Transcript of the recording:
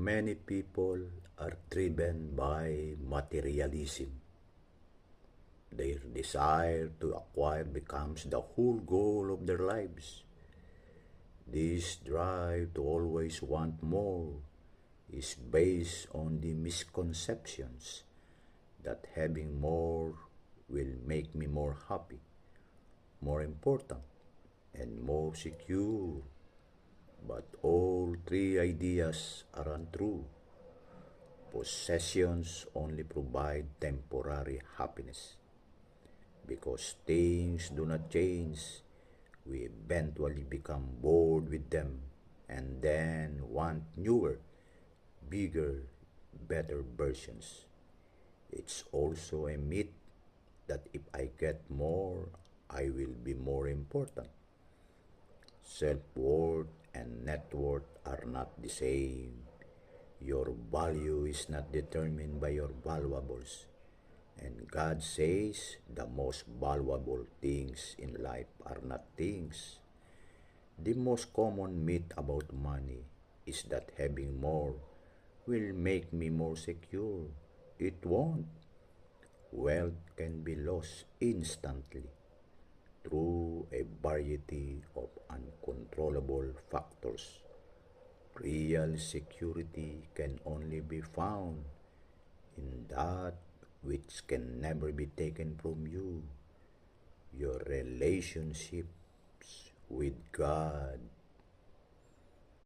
Many people are driven by materialism. Their desire to acquire becomes the whole goal of their lives. This drive to always want more is based on the misconceptions that having more will make me more happy, more important, and more secure. But all three ideas are untrue. Possessions only provide temporary happiness. Because things do not change, we eventually become bored with them and then want newer, bigger, better versions. It's also a myth that if I get more, I will be more important. Self worth and net worth are not the same. Your value is not determined by your valuables. And God says the most valuable things in life are not things. The most common myth about money is that having more will make me more secure. It won't. Wealth can be lost instantly through a variety of uncontrollable factors. Real security can only be found in that which can never be taken from you, your relationships with God.